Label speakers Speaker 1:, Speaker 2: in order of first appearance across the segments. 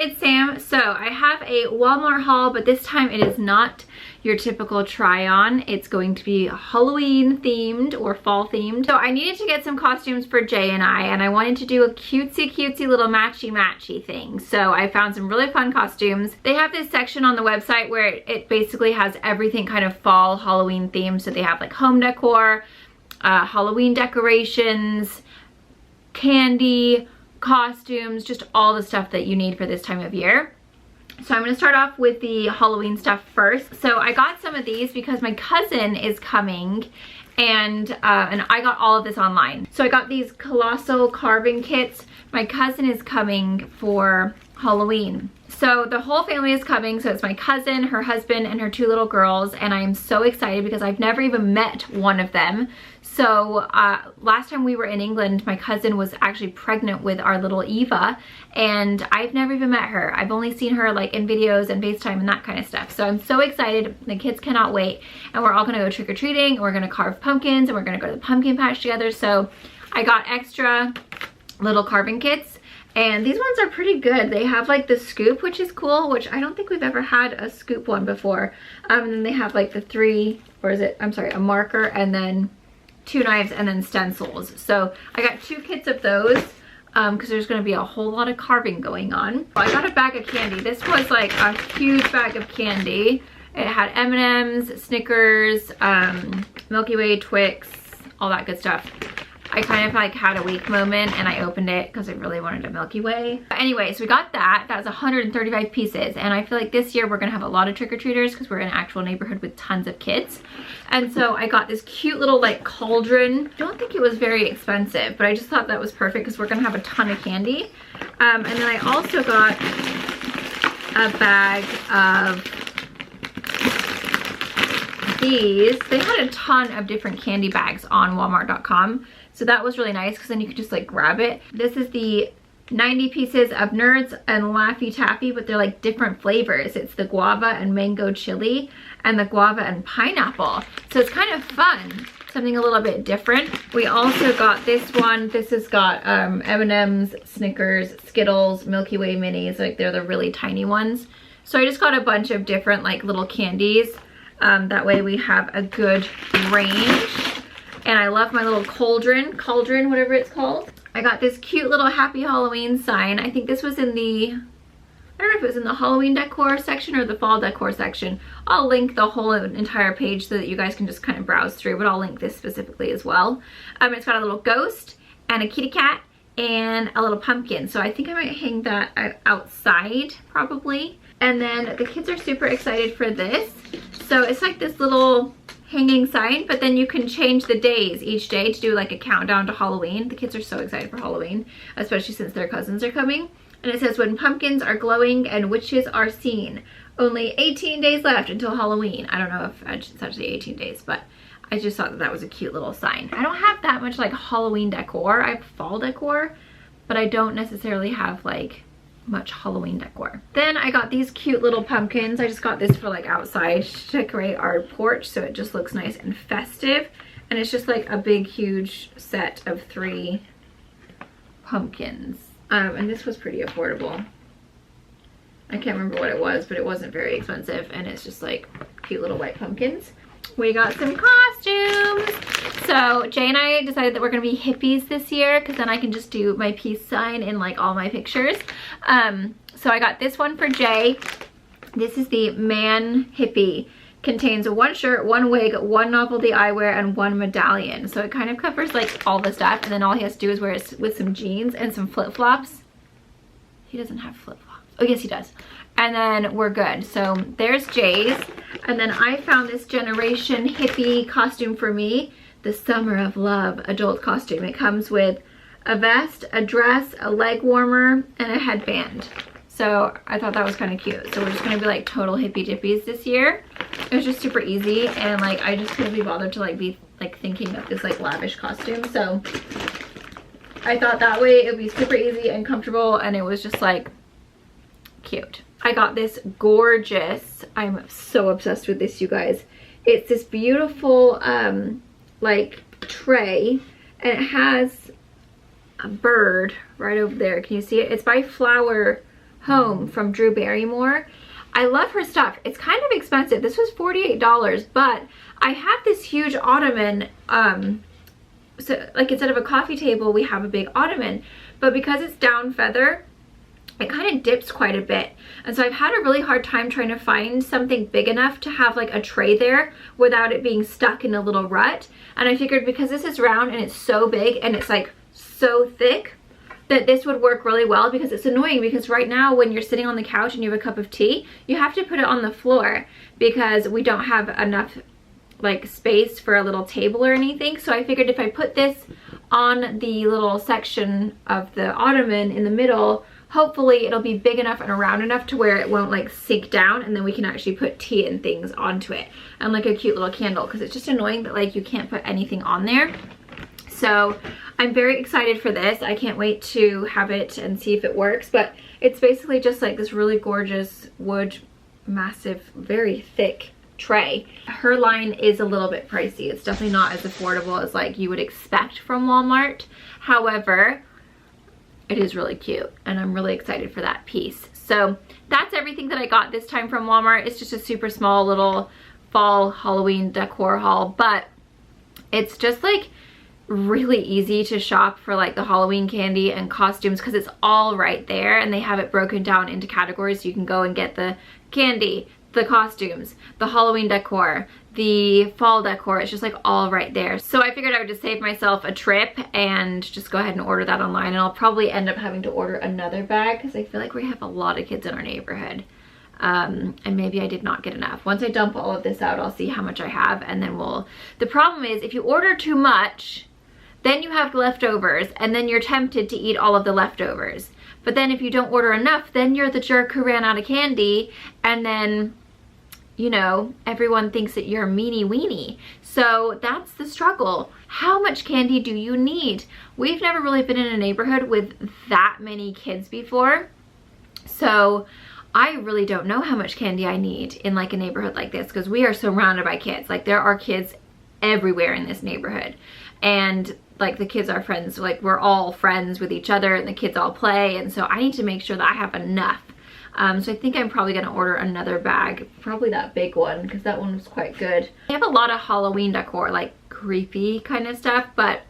Speaker 1: it's Sam. So I have a Walmart haul, but this time it is not your typical try on. It's going to be Halloween themed or fall themed. So I needed to get some costumes for Jay and I wanted to do a cutesy little matchy thing. So I found some really fun costumes. They have this section on the website where it basically has everything kind of fall Halloween themed. So they have like home decor, Halloween decorations, candy, costumes, just all the stuff that you need for this time of year. So I'm going to start off with the Halloween stuff first. So I got some of these because my cousin is coming and I got all of this online. So I got these colossal carving kits. My cousin is coming for Halloween. So the whole family is coming. So it's my cousin, her husband, and her 2 little girls. And I am so excited because I've never even met one of them. So last time we were in England, my cousin was actually pregnant with our little Eva, and I've never even met her. I've only seen her like in videos and FaceTime and that kind of stuff. So I'm so excited. The kids cannot wait. And we're all gonna go trick-or-treating, and we're gonna carve pumpkins, and we're gonna go to the pumpkin patch together. So I got extra little carving kits. And these ones are pretty good. They have like the scoop, which is cool, which I don't think we've ever had a scoop one before. And then they have like the 3, or is it, I'm sorry, a marker, and then 2 knives, and then stencils. So I got 2 kits of those because there's going to be a whole lot of carving going on. I got a bag of candy. This was like a huge bag of candy. It had M&Ms, Snickers, Milky Way, Twix, all that good stuff. I kind of like had a weak moment and I opened it because I really wanted a Milky Way. But anyway, so we got that. That was 135 pieces. And I feel like this year we're gonna have a lot of trick-or-treaters because we're in an actual neighborhood with tons of kids. And so I got this cute little like cauldron. I don't think it was very expensive, but I just thought that was perfect because we're gonna have a ton of candy. And then I also got a bag of these. They had a ton of different candy bags on walmart.com. So that was really nice because then you could just like grab it. This is the 90 pieces of Nerds and Laffy Taffy, but they're like different flavors. It's the guava and mango chili and the guava and pineapple. So it's kind of fun, something a little bit different. We also got this one. This has got M&Ms, Snickers, Skittles, Milky Way minis. Like they're the really tiny ones. So I just got a bunch of different like little candies. That way we have a good range. And I love my little cauldron, whatever it's called. I got this cute little Happy Halloween sign. I think this was in the, I don't know if it was in the Halloween decor section or the fall decor section. I'll link the whole entire page so that you guys can just kind of browse through, but I'll link this specifically as well. It's got a little ghost and a kitty cat and a little pumpkin. So I think I might hang that outside probably. And then the kids are super excited for this. So it's like this little hanging sign, but then you can change the days each day to do like a countdown to Halloween. The kids are so excited for Halloween, especially since their cousins are coming. And it says, when pumpkins are glowing and witches are seen. Only 18 days left until Halloween. I don't know if it's actually 18 days, but I just thought that that was a cute little sign. I don't have that much like Halloween decor. I have fall decor, but I don't necessarily have like much Halloween decor. Then I got these cute little pumpkins. I just got this for like outside to decorate our porch so it just looks nice and festive. And it's just like a big huge set of 3 pumpkins. And this was pretty affordable. I can't remember what it was, but it wasn't very expensive, and it's just like cute little white pumpkins. We got some costumes. So Jay and I decided that we're gonna be hippies this year because then I can just do my peace sign in like all my pictures. So I got this one for Jay. This is the Man Hippie. Contains 1 shirt, 1 wig, 1 novelty eyewear, and 1 medallion. So it kind of covers like all the stuff, and then all he has to do is wear it with some jeans and some flip-flops. He doesn't have flip-flops. Oh yes, he does. And then we're good. So there's Jay's. And then I found this Generation Hippie costume for me. The Summer of Love adult costume. It comes with a vest, a dress, a leg warmer, and a headband. So I thought that was kind of cute. So we're just gonna be like total hippie dippies this year. It was just super easy, and like I just couldn't be bothered to like be like thinking of this like lavish costume. So I thought that way it would be super easy and comfortable, and it was just like cute. I got this gorgeous, I'm so obsessed with this, you guys. It's this beautiful like tray, and it has a bird right over there. Can you see it? It's by Flower home from Drew Barrymore. I love her stuff. It's kind of expensive. This was $48, but I have this huge ottoman. So like instead of a coffee table, we have a big ottoman, but because it's down feather, it kind of dips quite a bit. And so I've had a really hard time trying to find something big enough to have like a tray there without it being stuck in a little rut. And I figured because this is round and it's so big and it's like so thick, that this would work really well, because it's annoying because right now when you're sitting on the couch and you have a cup of tea, you have to put it on the floor because we don't have enough like space for a little table or anything. So I figured if I put this on the little section of the ottoman in the middle, hopefully it'll be big enough and round enough to where it won't like sink down, and then we can actually put tea and things onto it, and like a cute little candle, because it's just annoying that like you can't put anything on there. So I'm very excited for this. I can't wait to have it and see if it works, but it's basically just like this really gorgeous wood, massive, very thick tray. Her line is a little bit pricey. It's definitely not as affordable as like you would expect from Walmart. However, it is really cute and I'm really excited for that piece. So that's everything that I got this time from Walmart. It's just a super small little fall Halloween decor haul, but it's just like really easy to shop for like the Halloween candy and costumes because it's all right there, and they have it broken down into categories so you can go and get the candy, the costumes, the Halloween decor, the fall decor. It's just like all right there. So I figured I would just save myself a trip and just go ahead and order that online, and I'll probably end up having to order another bag because I feel like we have a lot of kids in our neighborhood. And maybe I did not get enough. Once I dump all of this out, I'll see how much I have, and then the problem is if you order too much, then you have leftovers, and then you're tempted to eat all of the leftovers. But then if you don't order enough, then you're the jerk who ran out of candy, and then, you know, everyone thinks that you're a meanie weenie. So that's the struggle. How much candy do you need? We've never really been in a neighborhood with that many kids before, so I really don't know how much candy I need in like a neighborhood like this, because we are surrounded by kids. Like there are kids everywhere in this neighborhood, and like the kids are friends, like we're all friends with each other and the kids all play, and so I need to make sure that I have enough. So I think I'm probably gonna order another bag, probably that big one, because that one was quite good. I have a lot of Halloween decor, like creepy kind of stuff, but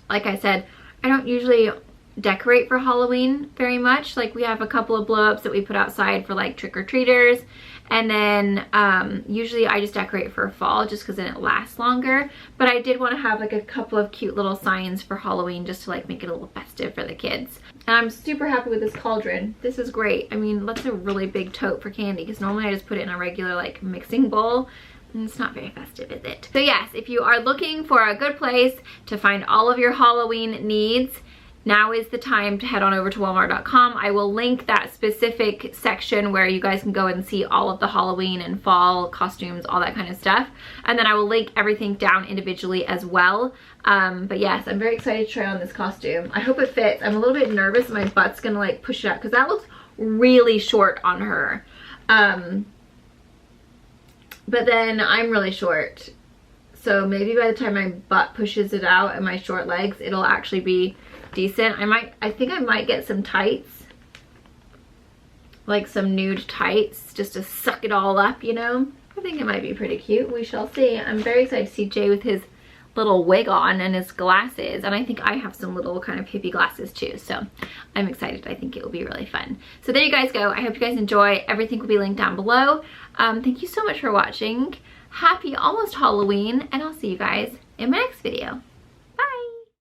Speaker 1: like I said, I don't usually decorate for Halloween very much. Like we have a couple of blow-ups that we put outside for like trick-or-treaters, and then usually I just decorate for fall just because then it lasts longer. But I did want to have like a couple of cute little signs for Halloween just to like make it a little festive for the kids. And I'm super happy with this cauldron. This is great. I mean, that's a really big tote for candy, because normally I just put it in a regular like mixing bowl, and it's not very festive, is it? So yes, if you are looking for a good place to find all of your Halloween needs, now is the time to head on over to Walmart.com. I will link that specific section where you guys can go and see all of the Halloween and fall costumes, all that kind of stuff. And then I will link everything down individually as well. But yes, I'm very excited to try on this costume. I hope it fits. I'm a little bit nervous my butt's gonna like push it up because that looks really short on her. But then I'm really short. So maybe by the time my butt pushes it out and my short legs, it'll actually be decent. I think I might get some tights, like some nude tights, just to suck it all up, you know. I think it might be pretty cute. We shall see. I'm very excited to see Jay with his little wig on and his glasses, and I think I have some little kind of hippie glasses too, so I'm excited. I think it will be really fun. So there you guys go. I hope you guys enjoy. Everything will be linked down below. Thank you so much for watching. Happy almost Halloween, and I'll see you guys in my next video.